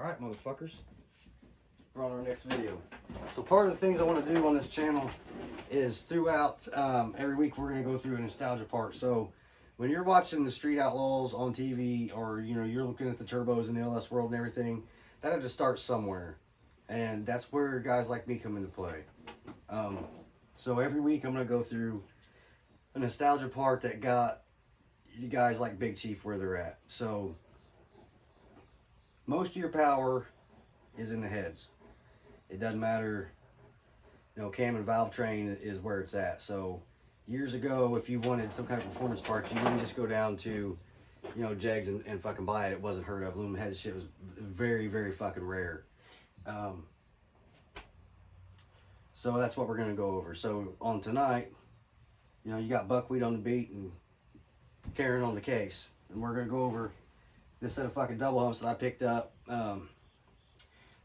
Alright, motherfuckers. We're on our next video. So part of the things I want to do on this channel is throughout every week we're going to go through a nostalgia part. So when you're watching the Street Outlaws on TV, or you're looking at the turbos in the LS world and everything, that had to start somewhere. And that's where guys like me come into play. So every week I'm going to go through a nostalgia part that got you guys like Big Chief where they're at. So most of your power is in the heads. It doesn't matter, cam and valve train is where it's at. So years ago, if you wanted some kind of performance parts, you didn't just go down to, Jegs and fucking buy it. It wasn't heard of. Aluminum head shit was very, very fucking rare. So that's what we're going to go over. So on tonight, you got Buckwheat on the beat and Karen on the case. And we're going to go over this set of fucking double humps that I picked up.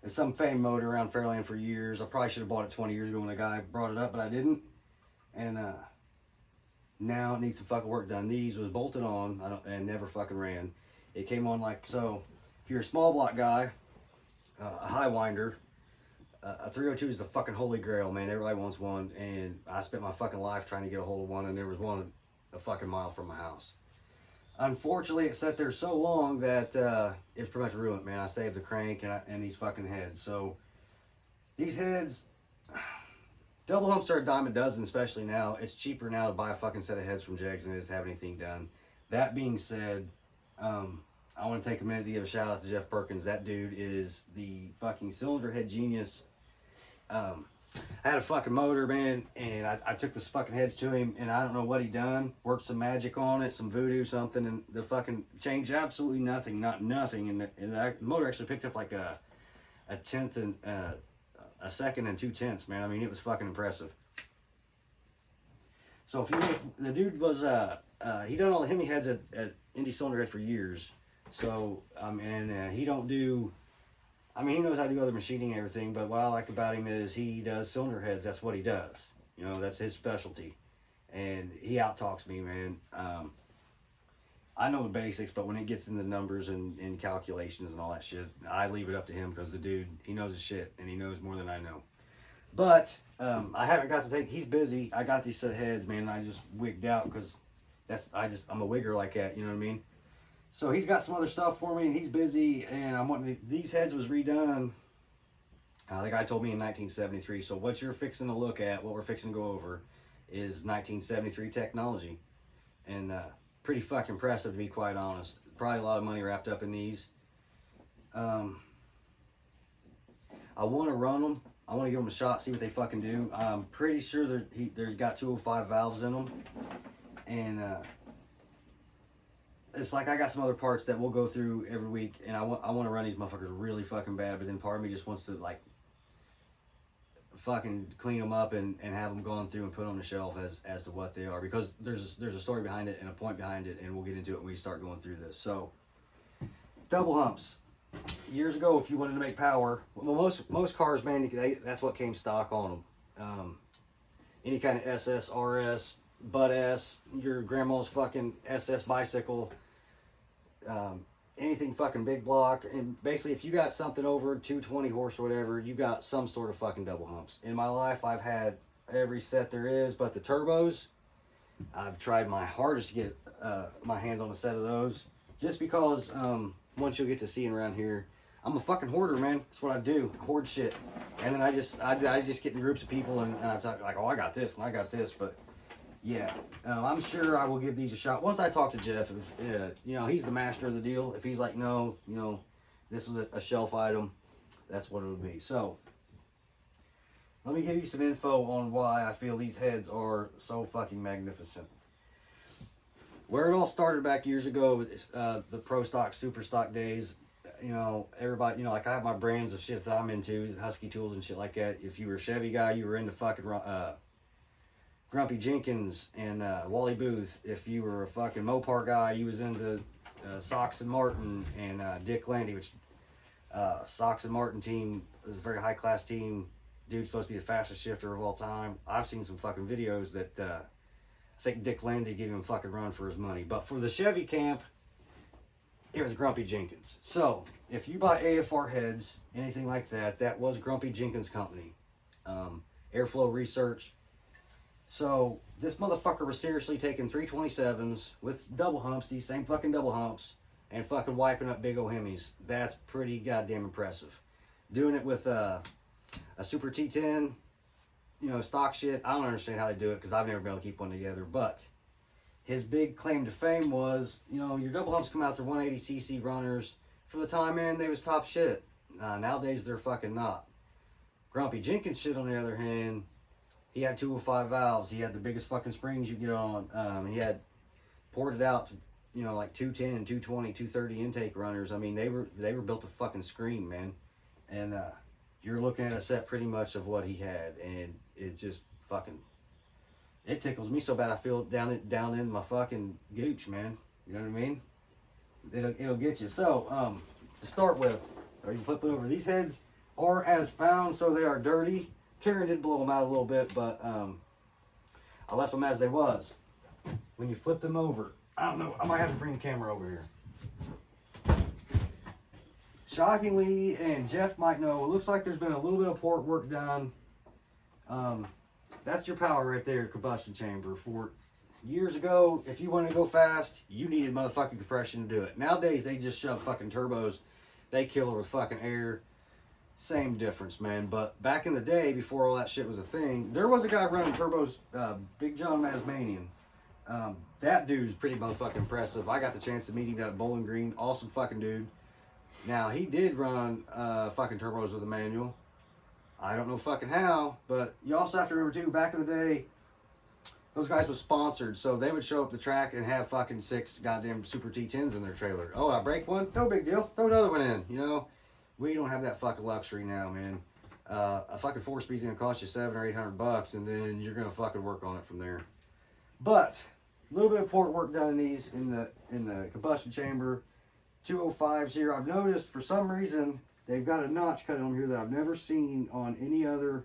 It's some fame motor around Fairland for years. I probably should have bought it 20 years ago when a guy brought it up, but I didn't. And now it needs some fucking work done. These was bolted on and never fucking ran. It came on like so. If you're a small block guy, a high winder, a 302 is the fucking holy grail, man. Everybody wants one, and I spent my fucking life trying to get a hold of one, and there was one a fucking mile from my house. Unfortunately, it sat there so long that it was pretty much ruined, man. I saved the crank and these fucking heads. So these heads, double humps are a dime a dozen, especially now. It's cheaper now to buy a fucking set of heads from Jegs than it is to have anything done. That being said, I want to take a minute to give a shout out to Jeff Perkins. That dude is the fucking cylinder head genius. I had a fucking motor, man, and I took this fucking heads to him, and I don't know what he done. Worked some magic on it, some voodoo, something, and the fucking changed absolutely nothing, not nothing. And the motor actually picked up like a tenth and a second and 2/10, man. I mean, it was fucking impressive. So the dude was he done all the Hemi heads at Indy Cylinder Head for years. So and he don't do. I mean, he knows how to do other machining and everything, but what I like about him is he does cylinder heads. That's what he does. That's his specialty. And he out-talks me, man. I know the basics, but when it gets into numbers and calculations and all that shit, I leave it up to him because the dude, he knows his shit, and he knows more than I know. But I haven't got to take, he's busy. I got these set of heads, man, and I just wigged out because I'm a wigger like that, you know what I mean? So he's got some other stuff for me, and he's busy, and I'm wanting these heads was redone. The guy told me in 1973. So what you're fixing to look at, what we're fixing to go over, is 1973 technology, and pretty fucking impressive to be quite honest. Probably a lot of money wrapped up in these. I want to run them. I want to give them a shot, see what they fucking do. I'm pretty sure they've got 205 valves in them, and it's like I got some other parts that we'll go through every week, and I want to run these motherfuckers really fucking bad, but then part of me just wants to like fucking clean them up and have them gone through and put on the shelf as to what they are, because there's a story behind it and a point behind it, and we'll get into it when we start going through this. So double humps. Years ago, if you wanted to make power, well, most cars, man, that's what came stock on them. Any kind of SS, RS, Bud S, your grandma's fucking SS bicycle, anything fucking big block, and basically if you got something over 220 horse or whatever, you got some sort of fucking double humps. In my life, I've had every set there is, but the turbos, I've tried my hardest to get my hands on a set of those, just because once you'll get to seeing around here, I'm a fucking hoarder, man. That's what I do. I hoard shit, and then I just get in groups of people and I talk like, oh, I got this and I got this, but yeah, I'm sure I will give these a shot once I talk to Jeff. He's the master of the deal. If he's like, no, this is a shelf item, that's what it would be. So let me give you some info on why I feel these heads are so fucking magnificent. Where it all started back years ago, the pro stock, super stock days. Everybody, like I have my brands of shit that I'm into, Husky tools and shit like that. If you were a Chevy guy, you were into fucking Grumpy Jenkins and Wally Booth. If you were a fucking Mopar guy, you was into Sox and Martin and Dick Landy, which Sox and Martin team is a very high class team. Dude's supposed to be the fastest shifter of all time. I've seen some fucking videos that I think Dick Landy gave him a fucking run for his money. But for the Chevy camp, it was Grumpy Jenkins. So if you buy AFR heads, anything like that, that was Grumpy Jenkins company. Airflow Research. So this motherfucker was seriously taking 327s with double humps, these same fucking double humps, and fucking wiping up big old Hemis. That's pretty goddamn impressive. Doing it with a Super T10, you know, stock shit. I don't understand how they do it because I've never been able to keep one together. But his big claim to fame was, you know, your double humps come out to 180cc runners. For the time, man, they was top shit. Nowadays, they're fucking not. Grumpy Jenkins shit, on the other hand, he had 205 valves. He had the biggest fucking springs you get on. He had poured it out to, you know, like 210, 220, 230 intake runners. I mean, they were built to fucking scream, man. And you're looking at a set pretty much of what he had, and it just fucking, it tickles me so bad I feel it down in my fucking gooch, man. You know what I mean? It'll get you. So to start with, are you flipping over? These heads are as found, so they are dirty. Karen did blow them out a little bit, but I left them as they was. When you flip them over, I don't know, I might have to bring the camera over here. Shockingly, and Jeff might know, it looks like there's been a little bit of port work done. That's your power right there, combustion chamber. For years ago, if you wanted to go fast, you needed motherfucking compression to do it. Nowadays, they just shove fucking turbos. They kill it with fucking air. Same difference, man. But back in the day, before all that shit was a thing, there was a guy running turbos, Big John Masmanian. That dude's pretty motherfucking impressive. I got the chance to meet him at Bowling Green. Awesome fucking dude. Now, he did run fucking turbos with a manual. I don't know fucking how, but you also have to remember too, back in the day, those guys was sponsored, so they would show up the track and have fucking 6 goddamn Super T10s in their trailer. Oh, I break one? No big deal. Throw another one in, you know? We don't have that fucking luxury now, man. A fucking 4-speed's gonna cost you $700 or $800, and then you're gonna fucking work on it from there. But a little bit of port work done in these in the combustion chamber. 205s here. I've noticed for some reason they've got a notch cut on here that I've never seen on any other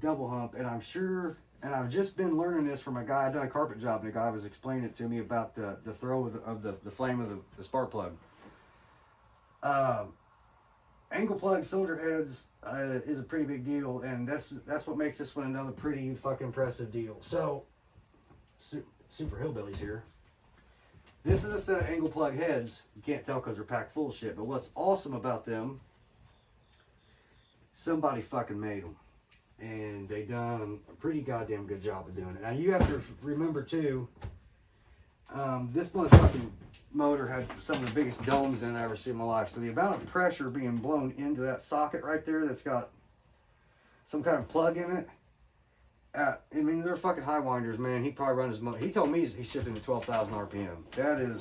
double hump, and I'm sure. And I've just been learning this from a guy. I done a carpet job, and a guy was explaining it to me about the throw of the flame of the spark plug. Angle plug cylinder heads is a pretty big deal, and that's what makes this one another pretty fucking impressive deal. So, super hillbillies here. This is a set of angle plug heads. You can't tell because they're packed full of shit, but what's awesome about them, somebody fucking made them. And they done a pretty goddamn good job of doing it. Now you have to remember too, this motherfucking motor had some of the biggest domes in I've ever seen in my life. So the amount of pressure being blown into that socket right there that's got some kind of plug in it. I mean, they're fucking high winders, man. He probably runs his motor. He told me he's shifting to 12,000 RPM.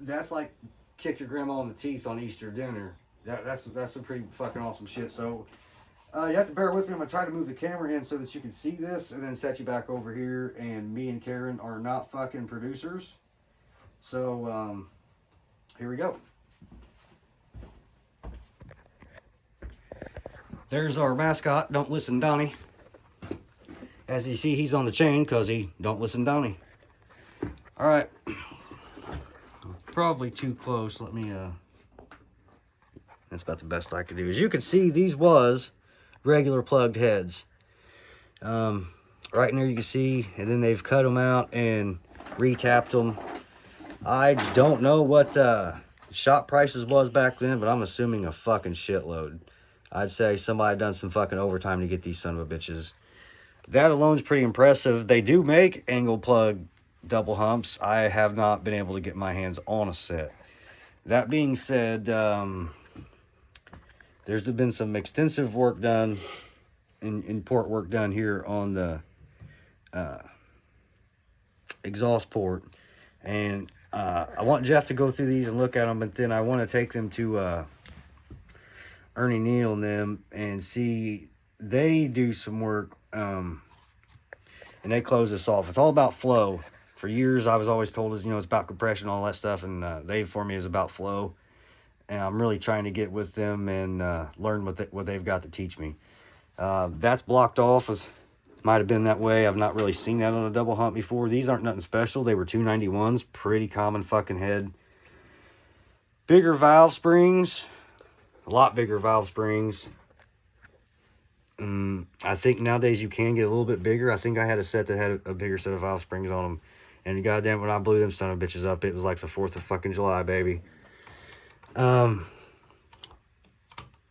That's like kick your grandma in the teeth on Easter dinner. That's some pretty fucking awesome shit. So you have to bear with me. I'm going to try to move the camera in so that you can see this and then set you back over here. And me and Karen are not fucking producers. So, here we go. There's our mascot, Don't Listen Donnie. As you see, he's on the chain because he don't listen Donnie. All right. Probably too close. Let me, that's about the best I could do. As you can see, these was regular plugged heads. Right in there you can see, and then they've cut them out and retapped them. I don't know what shop prices was back then, but I'm assuming a fucking shitload. I'd say somebody done some fucking overtime to get these son of a bitches. That alone's pretty impressive. They do make angle plug double humps. I have not been able to get my hands on a set. That being said, there's been some extensive work done, in port work done here on the exhaust port. And I want Jeff to go through these and look at them, but then I want to take them to Ernie Neal and them and see, they do some work and they close this off. It's all about flow. For years I was always told, you know, it's about compression, all that stuff, and they for me is about flow. And I'm really trying to get with them and learn what they've got to teach me. That's blocked off Might have been that way. I've not really seen that on a double hump before. These aren't nothing special. They were 291s. Pretty common fucking head. Bigger valve springs. A lot bigger valve springs. I think nowadays you can get a little bit bigger. I think I had a set that had a bigger set of valve springs on them. And goddamn, when I blew them son of bitches up, it was like the 4th of fucking July, baby.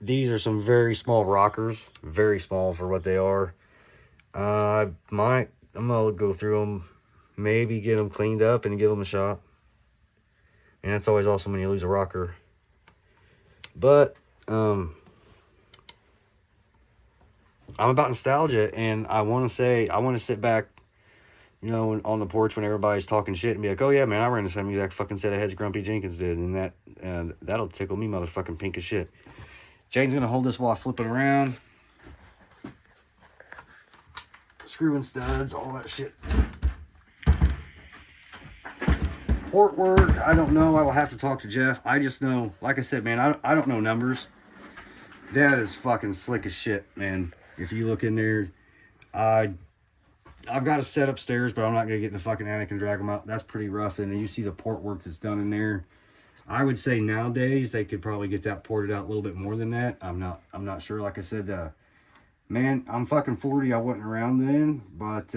These are some very small rockers. Very small for what they are. I'm gonna go through them, maybe get them cleaned up and give them a shot. And that's always awesome when you lose a rocker. But I'm about nostalgia, and I want to sit back, you know, on the porch when everybody's talking shit and be like, oh yeah, man, I ran the same exact fucking set of heads Grumpy Jenkins did, and that'll tickle me motherfucking pink as shit. Jane's gonna hold this while I flip it around. Screwing studs, all that shit. Port work, I don't know. I will have to talk to Jeff. I just know, like I said, man, I don't know numbers. That is fucking slick as shit, man. If you look in there, I've got a set upstairs, but I'm not gonna get in the fucking attic and drag them out. That's pretty rough. And then you see the port work that's done in there. I would say nowadays they could probably get that ported out a little bit more than that. I'm not sure. Like I said, man, I'm fucking 40. I wasn't around then, but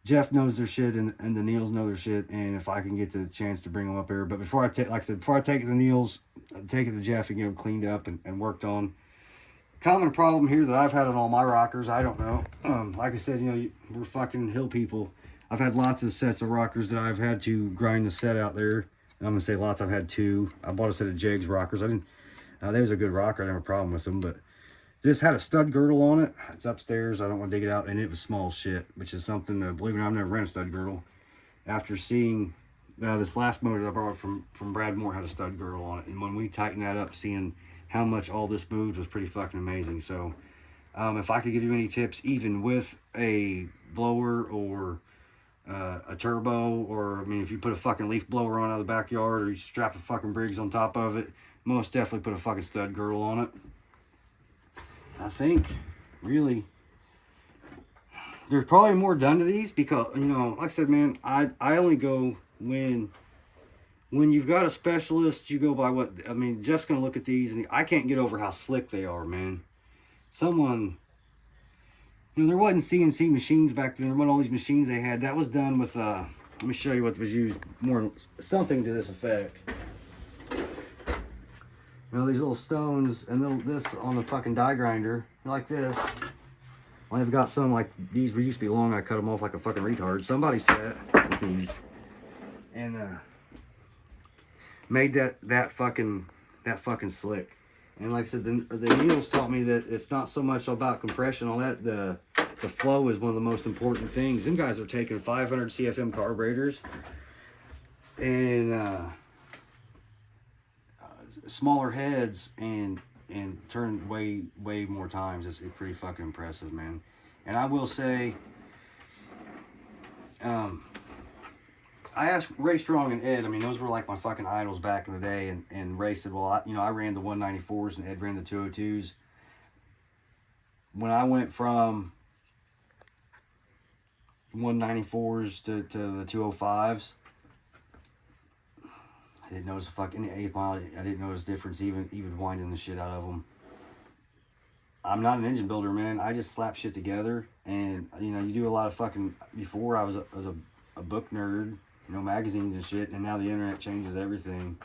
Jeff knows their shit, and the Neils know their shit. And if I can get the chance to bring them up here, but before I take, like I said, before I take it to the Neils, take it to Jeff and get them cleaned up and worked on. Common problem here that I've had on all my rockers, I don't know. Like I said, you know, we're fucking hill people. I've had lots of sets of rockers that I've had to grind the set out there. And I'm gonna say lots. I've had 2. I bought a set of Jegs rockers. I didn't. They was a good rocker. I didn't have a problem with them, but this had a stud girdle on it. It's upstairs. I don't want to dig it out, and it was small shit, which is something that, believe it or not, I've never ran a stud girdle. After seeing this last motor that I borrowed from Brad Moore had a stud girdle on it, and when we tightened that up, seeing how much all this moved was pretty fucking amazing. So if I could give you any tips, even with a blower or a turbo, or I mean, if you put a fucking leaf blower on out of the backyard, or you strap a fucking Briggs on top of it, most definitely put a fucking stud girdle on it. I think really there's probably more done to these, because, you know, like I said, man, I only go when you've got a specialist. You go by what, I mean, Jeff's gonna look at these, and I can't get over how slick they are, man. Someone, you know, there wasn't CNC machines back then. There wasn't all these machines they had. That was done with let me show you what was used, more something to this effect. You know, these little stones, and this on the fucking die grinder, like this. Well, I've got some like these used to be long. I cut them off like a fucking retard. Somebody said with these, and made that fucking slick. And like I said, the Neils taught me that it's not so much about compression, all that. The flow is one of the most important things. Them guys are taking 500 CFM carburetors and smaller heads and turn way more times. It's pretty fucking impressive, man. And I will say, I asked Ray Strong and Ed. I mean, those were like my fucking idols back in the day. And Ray said, well, I ran the 194s and Ed ran the 202s. When I went from 194s to the 205s, I didn't notice a fucking 8th mile. I didn't notice difference even winding the shit out of them. I'm not an engine builder, man. I just slap shit together, and you know, you do a lot of fucking. Before I was a book nerd, you know, magazines and shit, and now the internet changes everything.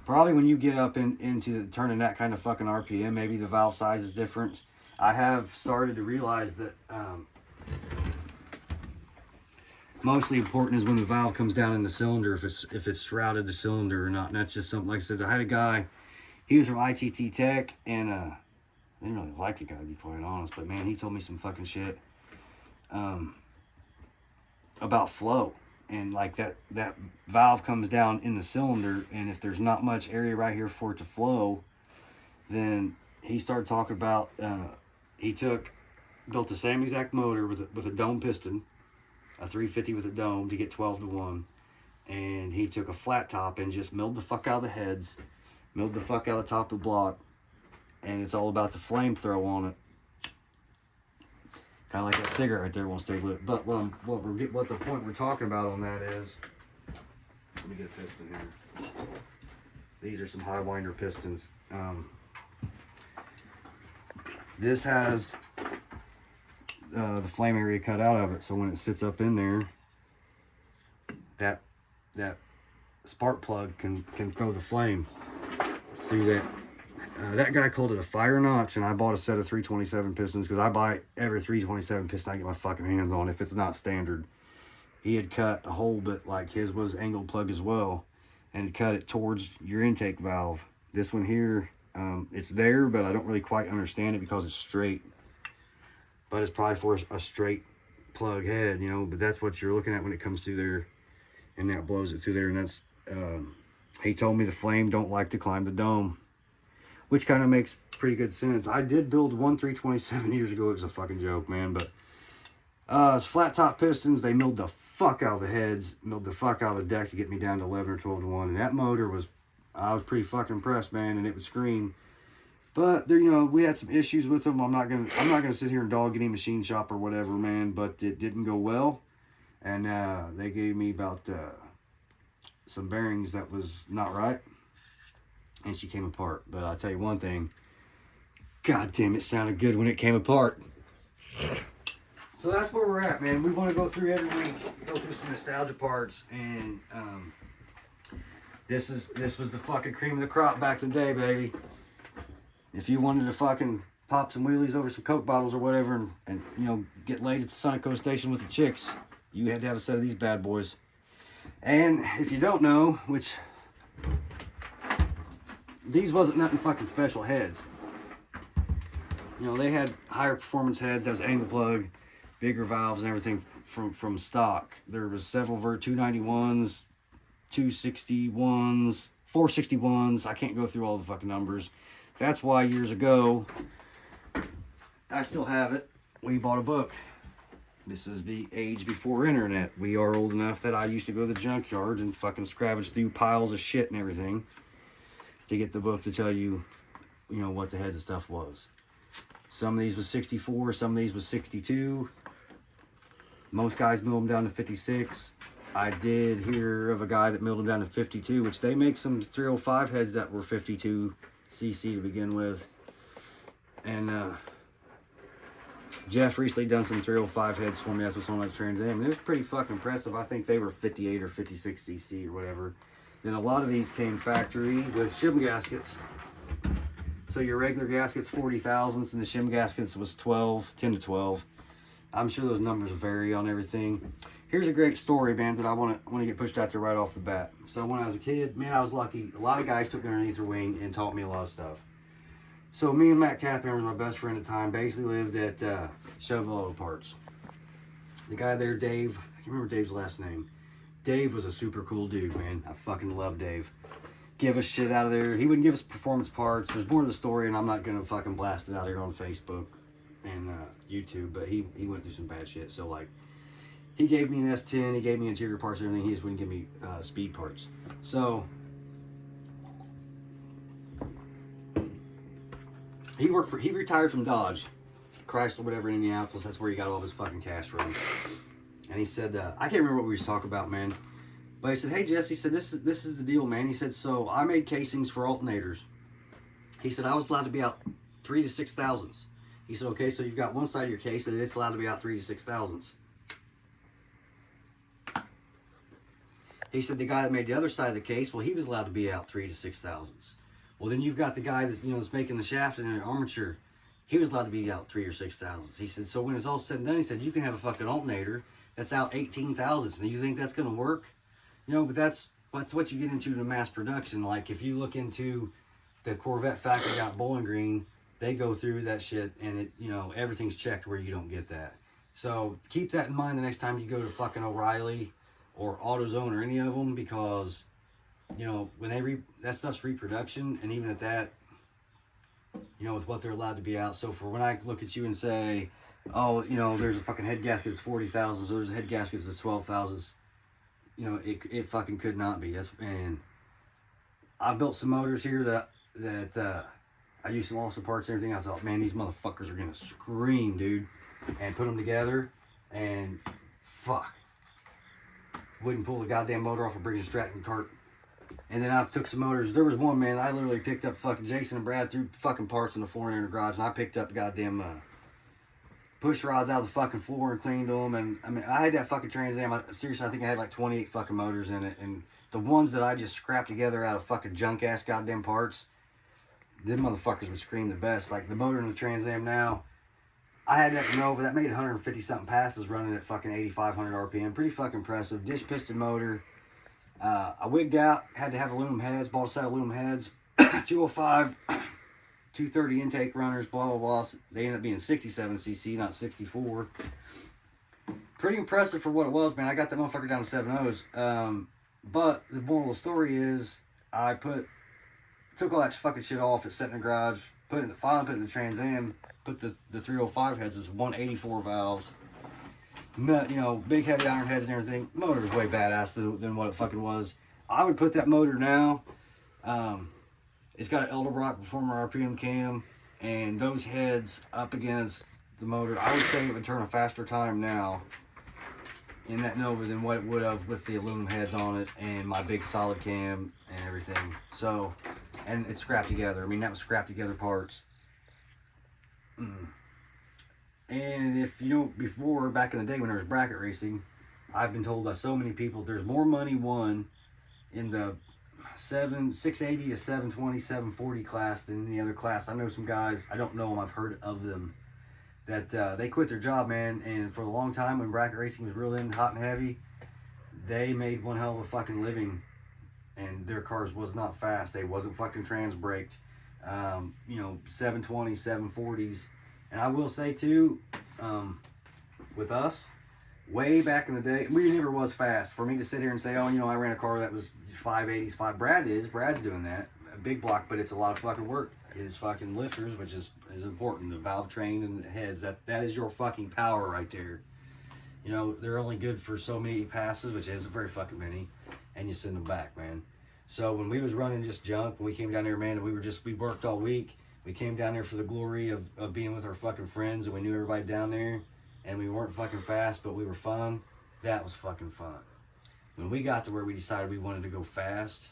Probably when you get up into turning that kind of fucking RPM, maybe the valve size is different. I have started to realize that mostly important is when the valve comes down in the cylinder, if it's shrouded the cylinder or not. And that's just something, like I said, I had a guy, he was from ITT Tech, and I didn't really like the guy, to be quite honest, but man, he told me some fucking shit about flow. And like that valve comes down in the cylinder, and if there's not much area right here for it to flow, then he started talking about, built the same exact motor with a dome piston, a 350 with a dome to get 12 to 1. And he took a flat top and just milled the fuck out of the heads, milled the fuck out of the top of the block. And it's all about the flame throw on it. Kind of like that cigarette right there won't stay lit. But what the point we're talking about on that is, let me get a piston here. These are some high winder pistons. This has the flame area cut out of it, so when it sits up in there, that spark plug can throw the flame through that. That guy called it a fire notch, and I bought a set of 327 pistons because I buy every 327 piston I get my fucking hands on if it's not standard. He had cut a hole, but like his was angled plug as well, and cut it towards your intake valve. This one here, it's there, but I don't really quite understand it because it's straight. But it's probably for a straight plug head, you know, but that's what you're looking at when it comes through there, and that blows it through there. And that's, he told me the flame don't like to climb the dome, which kind of makes pretty good sense. I did build one 327 years ago. It was a fucking joke, man. But it's flat top pistons. They milled the fuck out of the heads, milled the fuck out of the deck to get me down to 11 or 12 to 1. And that motor was, I was pretty fucking impressed, man. And it would scream. But there, you know, we had some issues with them. I'm not gonna sit here and dog any machine shop or whatever, man. But it didn't go well, and they gave me about some bearings that was not right, and she came apart. But I'll tell you one thing. God damn, it sounded good when it came apart. So that's where we're at, man. We want to go through every week, go through some nostalgia parts, and this was the fucking cream of the crop back in the day, baby. If you wanted to fucking pop some wheelies over some Coke bottles or whatever and you know, get laid at the Sunoco station with the chicks, you had to have a set of these bad boys. And if you don't know, which these wasn't nothing fucking special heads. You know, they had higher performance heads. That was angle plug, bigger valves and everything from stock. There was several 291s, 261s, 461s. I can't go through all the fucking numbers. That's why years ago, I still have it, we bought a book. This is the age before internet. We are old enough that I used to go to the junkyard and fucking scavenge through piles of shit and everything to get the book to tell you, you know, what the heads of stuff was. Some of these was 64, some of these was 62. Most guys mill them down to 56. I did hear of a guy that milled them down to 52, which they make some 305 heads that were 52 cc to begin with. And Jeff recently done some 305 heads for me. That's what's on that Trans Am. It was pretty fucking impressive. I think they were 58 or 56 cc or whatever. Then a lot of these came factory with shim gaskets. So your regular gaskets 40,000s and the shim gaskets was 10 to 12. I'm sure those numbers vary on everything. Here's a great story, man, that I want to get pushed out there right off the bat. So when I was a kid, man, I was lucky. A lot of guys took me underneath their wing and taught me a lot of stuff. So me and Matt Caphammer, my best friend at the time, basically lived at Chevrolet Auto Parts. The guy there, Dave, I can't remember Dave's last name. Dave was a super cool dude, man. I fucking love Dave. Give us shit out of there. He wouldn't give us performance parts. There's more to the story, and I'm not going to fucking blast it out here on Facebook and YouTube, but he went through some bad shit. So, like, he gave me an S10, he gave me interior parts and everything. He just wouldn't give me speed parts. So, he retired from Dodge, Chrysler, whatever, in Indianapolis. That's where he got all his fucking cash from. And he said, I can't remember what we was talking about, man. But he said, hey, Jess, he said, this is the deal, man. He said, so I made casings for alternators. He said, I was allowed to be out 3 to 6 thousandths. He said, okay, so you've got one side of your case and it's allowed to be out 3 to 6 thousandths. He said the guy that made the other side of the case, well, he was allowed to be out 3 to 6 thousandths. Well, then you've got the guy that's, you know, that's making the shaft and the armature. He was allowed to be out 3 or 6 thousandths. He said, so when it's all said and done, he said, you can have a fucking alternator that's out 18 thousandths. And you think that's going to work? You know, but that's what you get into the mass production. Like, if you look into the Corvette factory out Bowling Green, they go through that shit and it, you know, everything's checked where you don't get that. So keep that in mind the next time you go to fucking O'Reilly or AutoZone or any of them, because, you know, when they that stuff's reproduction, and even at that, you know, with what they're allowed to be out. So for when I look at you and say, oh, you know, there's a fucking head gasket that's 40,000, so there's a head gasket that's 12,000, you know, it fucking could not be. That's, and I've built some motors here that I used some awesome parts and everything. I thought, man, these motherfuckers are gonna scream, dude. and put them together, and fuck, wouldn't pull the goddamn motor off a Briggs & Stratton cart. And then I took some motors. There was one, man, I literally picked up fucking Jason and Brad threw fucking parts on the floor in the garage, and I picked up goddamn push rods out of the fucking floor and cleaned them. And I mean, I had that fucking Trans Am. Seriously, I think I had like 28 fucking motors in it. And the ones that I just scrapped together out of fucking junk ass goddamn parts, them motherfuckers would scream the best. Like the motor in the Trans Am now, I had that Nova that made 150 something passes running at fucking 8,500 RPM. Pretty fucking impressive. Dish piston motor. I wigged out, had to have aluminum heads, bought a set of aluminum heads, 205, 230 intake runners, blah, blah, blah. They ended up being 67cc, not 64. Pretty impressive for what it was, man. I got that motherfucker down to 7.0s. But the moral of the story is, I took all that fucking shit off, it's set in the garage, finally put it in the Trans Am, put the 305 heads as 184 valves. Nut, you know, big heavy iron heads and everything. Motor was way badass than what it fucking was. I would put that motor now. It's got an Edelbrock Performer RPM cam, and those heads up against the motor, I would say it would turn a faster time now in that Nova than what it would have with the aluminum heads on it and my big solid cam and everything. So, and it's scrapped together. I mean, that was scrapped together parts. And if you know, before, back in the day when there was bracket racing, I've been told by so many people there's more money won in the 680 to 720, 740 class than any other class. I know some guys, I don't know them, I've heard of them, that they quit their job, man, and for a long time when bracket racing was real in, hot and heavy, they made one hell of a fucking living, and their cars was not fast. They wasn't fucking trans braked. You know, 720s, 740s. And I will say too, with us, way back in the day, we never was fast. For me to sit here and say, oh, you know, I ran a car that was 580s, Brad's doing that, a big block, but it's a lot of fucking work. His fucking lifters, which is important, the valve train and the heads, that is your fucking power right there. You know, they're only good for so many passes, which isn't very fucking many, and you send them back, man. So when we was running just junk, when we came down there, man, and we worked all week. We came down there for the glory of being with our fucking friends, and we knew everybody down there, and we weren't fucking fast, but we were fun. That was fucking fun. When we got to where we decided we wanted to go fast,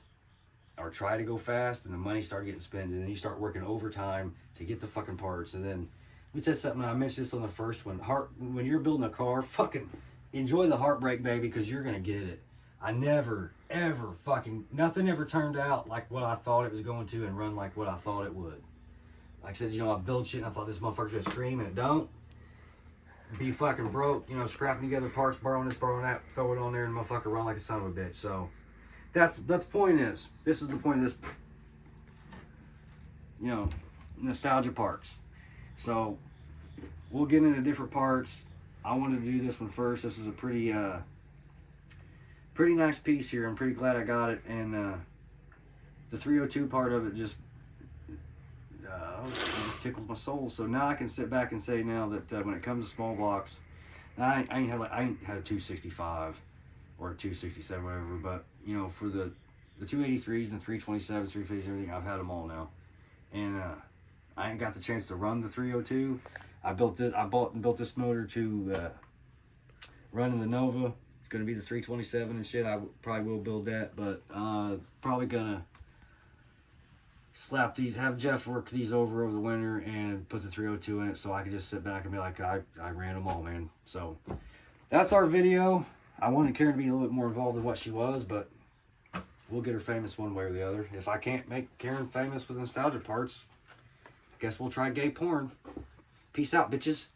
or try to go fast, and the money started getting spent, and then you start working overtime to get the fucking parts, and then, let me tell you something, I mentioned this on the first one, when you're building a car, fucking enjoy the heartbreak, baby, because you're going to get it. I never, ever fucking, nothing ever turned out like what I thought it was going to and run like what I thought it would. Like I said, you know, I build shit and I thought this motherfucker's gonna scream, and it don't. Be fucking broke, you know, scrapping together parts, borrowing this, borrowing that, throw it on there, and motherfucker run like a son of a bitch. So that's the point is, this is the point of this, you know, nostalgia parts. So we'll get into different parts. I wanted to do this one first. This is a pretty nice piece here. I'm pretty glad I got it, and the 302 part of it just tickles my soul. So now I can sit back and say now that when it comes to small blocks, I ain't had a 265 or a 267, whatever, but you know, for the 283s and the 327s, 350s, everything, I've had them all now, and I ain't got the chance to run the 302. I bought and built this motor to run in the Nova. It's gonna be the 327 and shit. I probably will build that, but probably gonna have Jeff work these over the winter and put the 302 in it, so I can just sit back and be like, I ran them all, man. So that's our video. I wanted Karen to be a little bit more involved in what she was, but we'll get her famous one way or the other. If I can't make Karen famous with nostalgia parts, guess we'll try gay porn. Peace out, bitches.